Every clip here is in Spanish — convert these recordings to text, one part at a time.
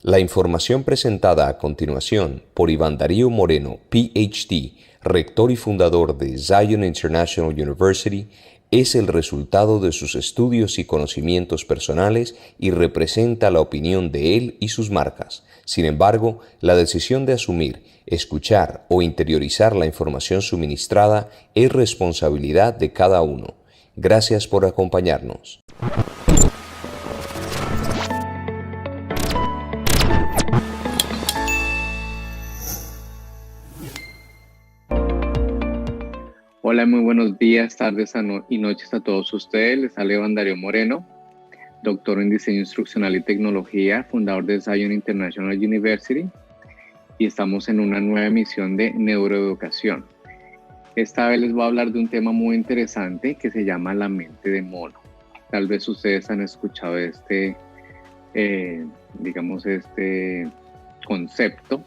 La información presentada a continuación por Iván Darío Moreno, PhD, rector y fundador de Zion International University, es el resultado de sus estudios y conocimientos personales y representa la opinión de él y sus marcas. Sin embargo, la decisión de asumir, escuchar o interiorizar la información suministrada es responsabilidad de cada uno. Gracias por acompañarnos. Hola, muy buenos días, tardes y noches a todos ustedes. Les habla Iván Darío Moreno, doctor en Diseño Instruccional y Tecnología, fundador de Zion International University, y estamos en una nueva emisión de Neuroeducación. Esta vez les voy a hablar de un tema muy interesante que se llama la mente de mono. Tal vez ustedes han escuchado este concepto,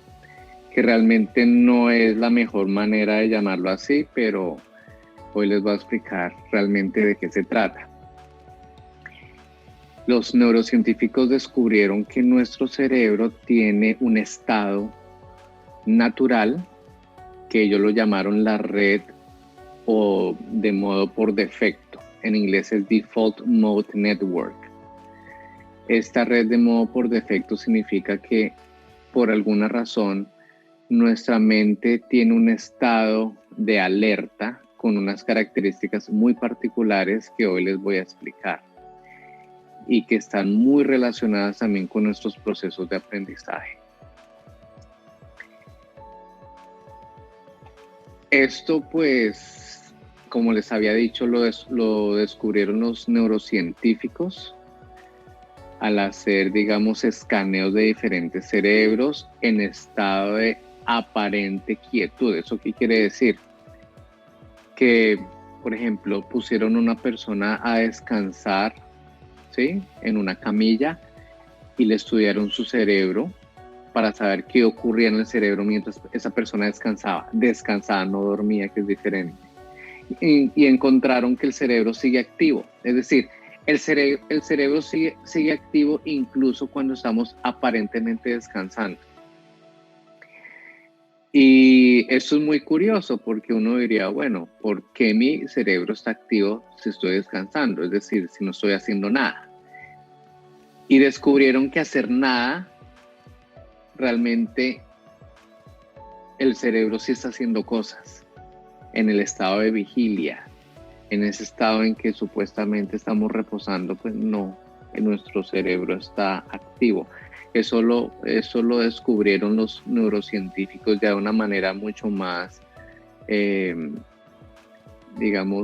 que realmente no es la mejor manera de llamarlo así, pero hoy les voy a explicar realmente de qué se trata. Los neurocientíficos descubrieron que nuestro cerebro tiene un estado natural que ellos lo llamaron la red o de modo por defecto. En inglés es Default Mode Network. Esta red de modo por defecto significa que por alguna razón nuestra mente tiene un estado de alerta con unas características muy particulares que hoy les voy a explicar y que están muy relacionadas también con nuestros procesos de aprendizaje. Esto, pues, como les había dicho, lo descubrieron los neurocientíficos al hacer, escaneos de diferentes cerebros en estado de aparente quietud. ¿Eso qué quiere decir? Que, por ejemplo, pusieron a una persona a descansar, ¿sí?, en una camilla y le estudiaron su cerebro para saber qué ocurría en el cerebro mientras esa persona descansaba, no dormía, que es diferente. Y encontraron que el cerebro sigue activo, es decir, el cerebro sigue activo incluso cuando estamos aparentemente descansando. Y esto es muy curioso porque uno diría, bueno, ¿por qué mi cerebro está activo si estoy descansando? Es decir, si no estoy haciendo nada. Y descubrieron que hacer nada, realmente el cerebro sí está haciendo cosas en el estado de vigilia. En ese estado en que supuestamente estamos reposando, pues no, nuestro cerebro está activo. Eso lo descubrieron los neurocientíficos ya de una manera mucho más,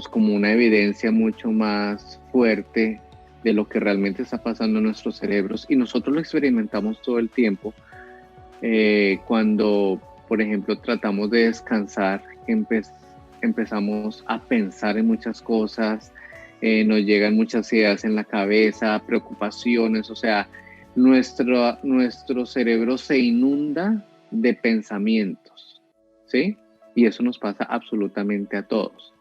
como una evidencia mucho más fuerte de lo que realmente está pasando en nuestros cerebros. Y nosotros lo experimentamos todo el tiempo cuando, por ejemplo, tratamos de descansar, empezamos a pensar en muchas cosas, nos llegan muchas ideas en la cabeza, preocupaciones, o sea, nuestro cerebro se inunda de pensamientos, ¿sí? Y eso nos pasa absolutamente a todos.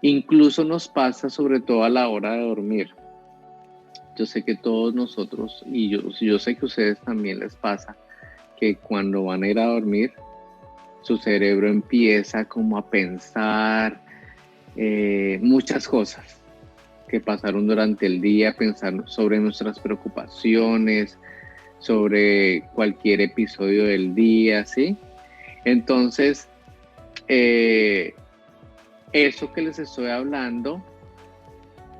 Incluso nos pasa sobre todo a la hora de dormir. Yo sé que todos nosotros, y yo sé que a ustedes también les pasa, que cuando van a ir a dormir, su cerebro empieza como a pensar muchas cosas que pasaron durante el día, pensar sobre nuestras preocupaciones, sobre cualquier episodio del día, ¿sí? Entonces, eso que les estoy hablando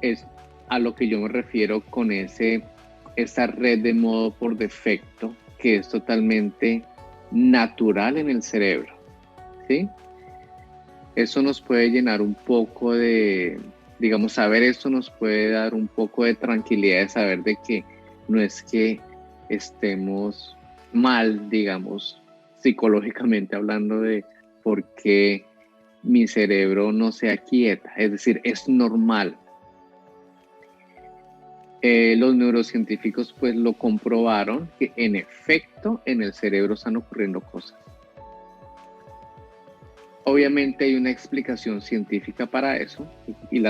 es a lo que yo me refiero con esa red de modo por defecto que es totalmente natural en el cerebro, ¿sí? Eso nos puede llenar un poco de, saber esto nos puede dar un poco de tranquilidad de saber de que no es que estemos mal, psicológicamente hablando, de por qué mi cerebro no se aquieta, es decir, es normal. Los neurocientíficos pues lo comprobaron que en efecto en el cerebro están ocurriendo cosas. Obviamente hay una explicación científica para eso y la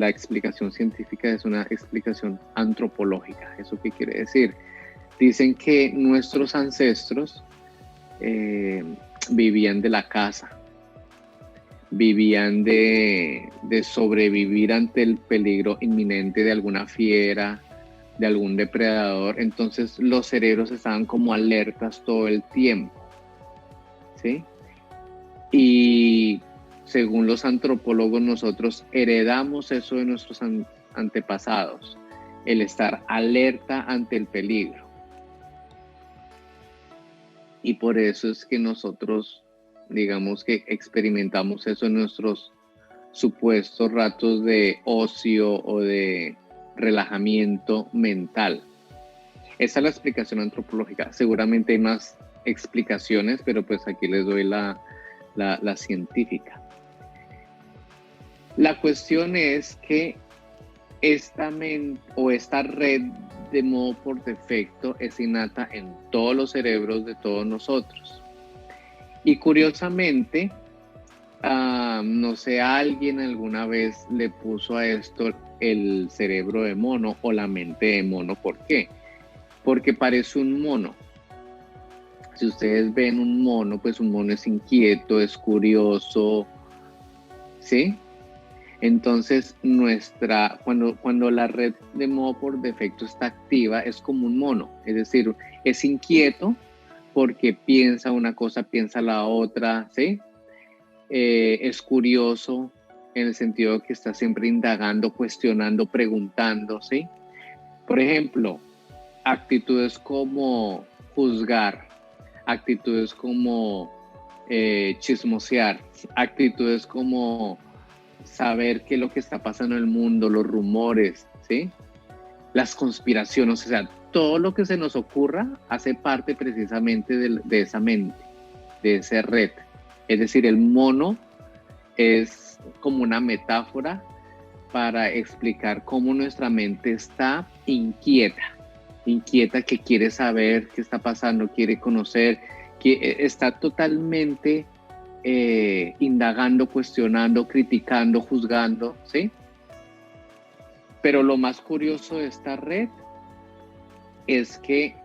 explicación científica es una explicación antropológica. ¿Eso qué quiere decir? Dicen que nuestros ancestros vivían de la caza, vivían de sobrevivir ante el peligro inminente de alguna fiera, de algún depredador. Entonces los cerebros estaban como alertas todo el tiempo, ¿sí? Y según los antropólogos, nosotros heredamos eso de nuestros antepasados, el estar alerta ante el peligro. Y por eso es que nosotros, digamos que experimentamos eso en nuestros supuestos ratos de ocio o de relajamiento mental. Esa es la explicación antropológica. Seguramente hay más explicaciones, pero pues aquí les doy la científica. La cuestión es que esta red de modo por defecto es innata en todos los cerebros de todos nosotros. Y curiosamente, no sé, alguien alguna vez le puso a esto el cerebro de mono o la mente de mono. ¿Por qué? Porque parece un mono. Si ustedes ven un mono, pues un mono es inquieto, es curioso, ¿sí? Entonces, cuando la red de modo por defecto está activa, es como un mono. Es decir, es inquieto porque piensa una cosa, piensa la otra, ¿sí? Es curioso en el sentido de que está siempre indagando, cuestionando, preguntando, ¿sí? Por ejemplo, actitudes como juzgar, actitudes como chismosear, actitudes como saber qué es lo que está pasando en el mundo, los rumores, ¿sí? Las conspiraciones, o sea, todo lo que se nos ocurra hace parte precisamente de esa mente, de esa red. Es decir, el mono es como una metáfora para explicar cómo nuestra mente está inquieta, que quiere saber qué está pasando, quiere conocer, que está totalmente indagando, cuestionando, criticando, juzgando, ¿sí? Pero lo más curioso de esta red es que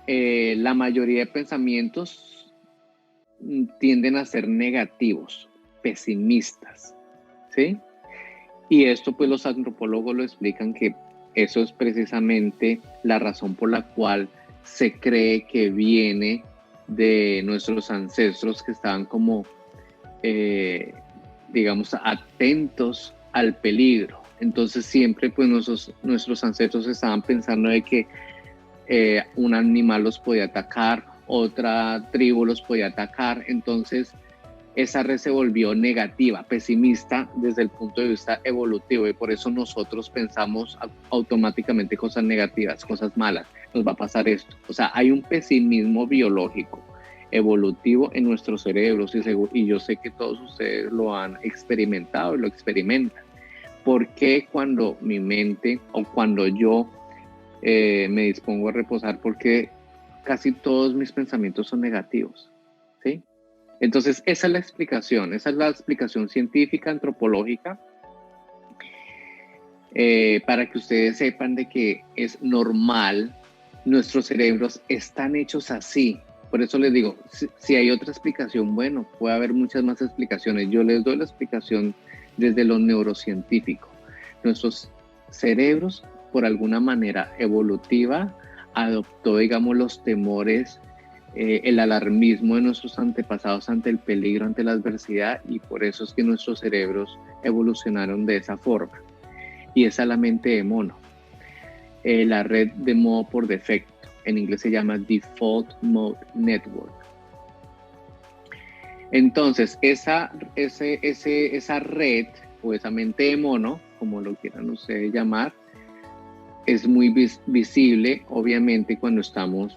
la mayoría de pensamientos tienden a ser negativos, pesimistas, ¿sí? Y esto pues los antropólogos lo explican que eso es precisamente la razón por la cual se cree que viene de nuestros ancestros que estaban como, digamos, atentos al peligro. Entonces siempre pues nuestros ancestros estaban pensando de que un animal los podía atacar, otra tribu los podía atacar. Entonces esa red se volvió negativa, pesimista desde el punto de vista evolutivo, y por eso nosotros pensamos automáticamente cosas negativas, cosas malas, nos va a pasar esto. O sea, hay un pesimismo biológico, evolutivo en nuestros cerebros, y yo sé que todos ustedes lo han experimentado y lo experimentan. ¿Por qué cuando mi mente o cuando yo me dispongo a reposar, porque casi todos mis pensamientos son negativos? ¿Sí? Entonces, esa es la explicación científica, antropológica, para que ustedes sepan de que es normal, nuestros cerebros están hechos así. Por eso les digo, si hay otra explicación, bueno, puede haber muchas más explicaciones. Yo les doy la explicación desde lo neurocientífico. Nuestros cerebros, por alguna manera evolutiva, adoptó, digamos, los temores, el alarmismo de nuestros antepasados ante el peligro, ante la adversidad, y por eso es que nuestros cerebros evolucionaron de esa forma. Y esa es la mente de mono, la red de modo por defecto. En inglés se llama Default Mode Network. Entonces, esa red o esa mente de mono, como lo quieran ustedes llamar, es muy visible, obviamente, cuando estamos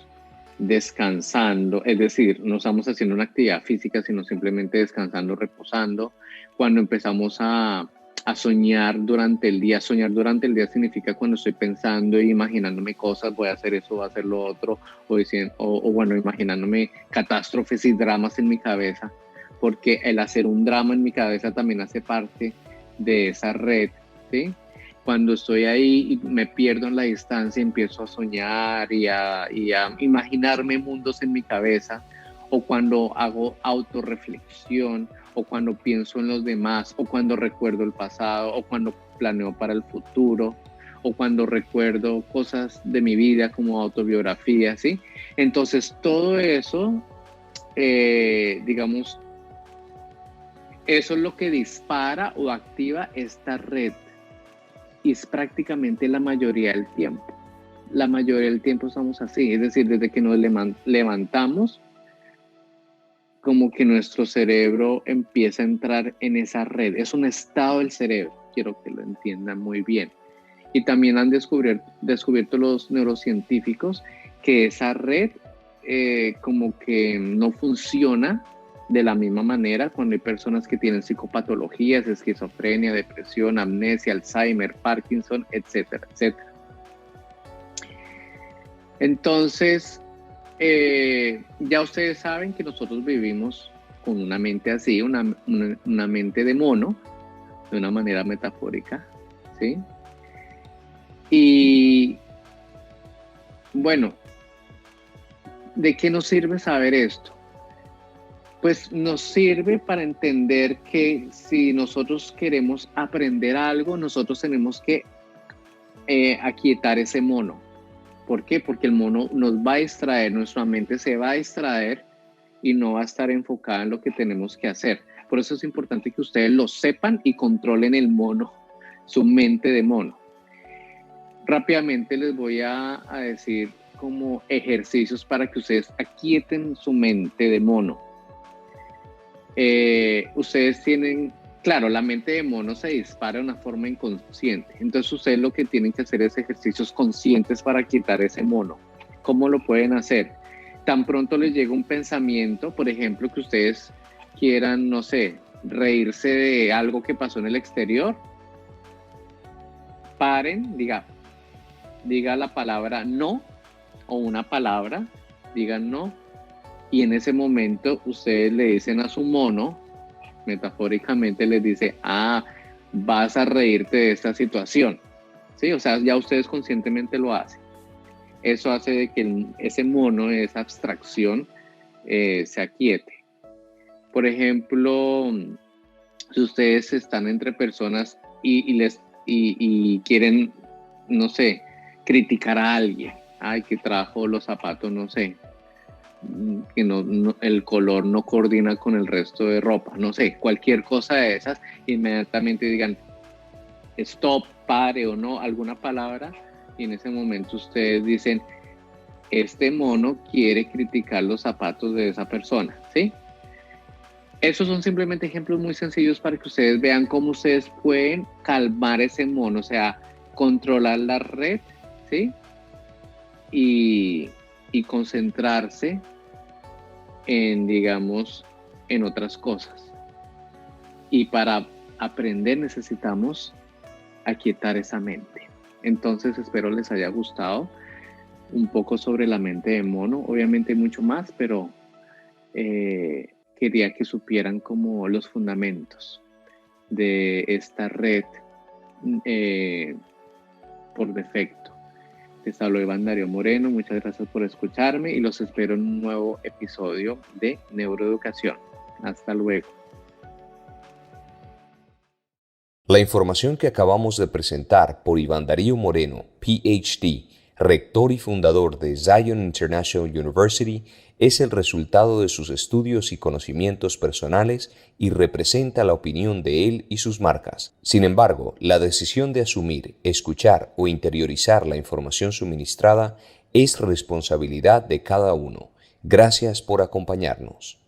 descansando, es decir, no estamos haciendo una actividad física, sino simplemente descansando, reposando. Cuando empezamos a soñar durante el día. Soñar durante el día significa cuando estoy pensando y imaginándome cosas, voy a hacer eso, voy a hacer lo otro, o bueno, imaginándome catástrofes y dramas en mi cabeza, porque el hacer un drama en mi cabeza también hace parte de esa red, ¿sí? cuando estoy ahí y me pierdo en la distancia, empiezo a soñar y a imaginarme mundos en mi cabeza, o cuando hago autorreflexión, o cuando pienso en los demás, o cuando recuerdo el pasado, o cuando planeo para el futuro, o cuando recuerdo cosas de mi vida como autobiografía, ¿sí? Entonces todo eso, digamos, eso es lo que dispara o activa esta red, y es prácticamente la mayoría del tiempo. La mayoría del tiempo estamos así, es decir, desde que nos levantamos, como que nuestro cerebro empieza a entrar en esa red. Es un estado del cerebro, quiero que lo entiendan muy bien. Y también han descubierto los neurocientíficos que esa red como que no funciona de la misma manera cuando hay personas que tienen psicopatologías, esquizofrenia, depresión, amnesia, Alzheimer, Parkinson, etcétera, etcétera. Entonces, ya ustedes saben que nosotros vivimos con una mente así, una mente de mono, de una manera metafórica, ¿sí? Y bueno, ¿de qué nos sirve saber esto? Pues nos sirve para entender que si nosotros queremos aprender algo, nosotros tenemos que aquietar ese mono. ¿Por qué? Porque el mono nos va a distraer, nuestra mente se va a distraer y no va a estar enfocada en lo que tenemos que hacer. Por eso es importante que ustedes lo sepan y controlen el mono, su mente de mono. Rápidamente les voy a decir como ejercicios para que ustedes aquieten su mente de mono. Ustedes tienen, claro, la mente de mono se dispara de una forma inconsciente. Entonces ustedes lo que tienen que hacer es ejercicios conscientes para quitar ese mono. ¿Cómo lo pueden hacer? Tan pronto les llega un pensamiento, por ejemplo, que ustedes quieran, no sé, reírse de algo que pasó en el exterior, paren, diga la palabra no, o una palabra, digan no, y en ese momento ustedes le dicen a su mono, metafóricamente les dice, vas a reírte de esta situación, ¿sí? O sea, ya ustedes conscientemente lo hacen. Eso hace de que ese mono, esa abstracción, se aquiete. Por ejemplo, si ustedes están entre personas y quieren, no sé, criticar a alguien, que trajo los zapatos, no sé, que el color no coordina con el resto de ropa, no sé, cualquier cosa de esas, inmediatamente digan stop, pare o no, alguna palabra, y en ese momento ustedes dicen, este mono quiere criticar los zapatos de esa persona, ¿sí? Esos son simplemente ejemplos muy sencillos para que ustedes vean cómo ustedes pueden calmar ese mono, o sea, controlar la red, ¿sí? Y concentrarse en, digamos, en otras cosas. Y para aprender necesitamos aquietar esa mente. Entonces espero les haya gustado un poco sobre la mente de mono. Obviamente hay mucho más, pero quería que supieran como los fundamentos de esta red por defecto. Les habló Iván Darío Moreno, muchas gracias por escucharme y los espero en un nuevo episodio de Neuroeducación. Hasta luego. La información que acabamos de presentar por Iván Darío Moreno, PhD, rector y fundador de Zion International University, es el resultado de sus estudios y conocimientos personales y representa la opinión de él y sus marcas. Sin embargo, la decisión de asumir, escuchar o interiorizar la información suministrada es responsabilidad de cada uno. Gracias por acompañarnos.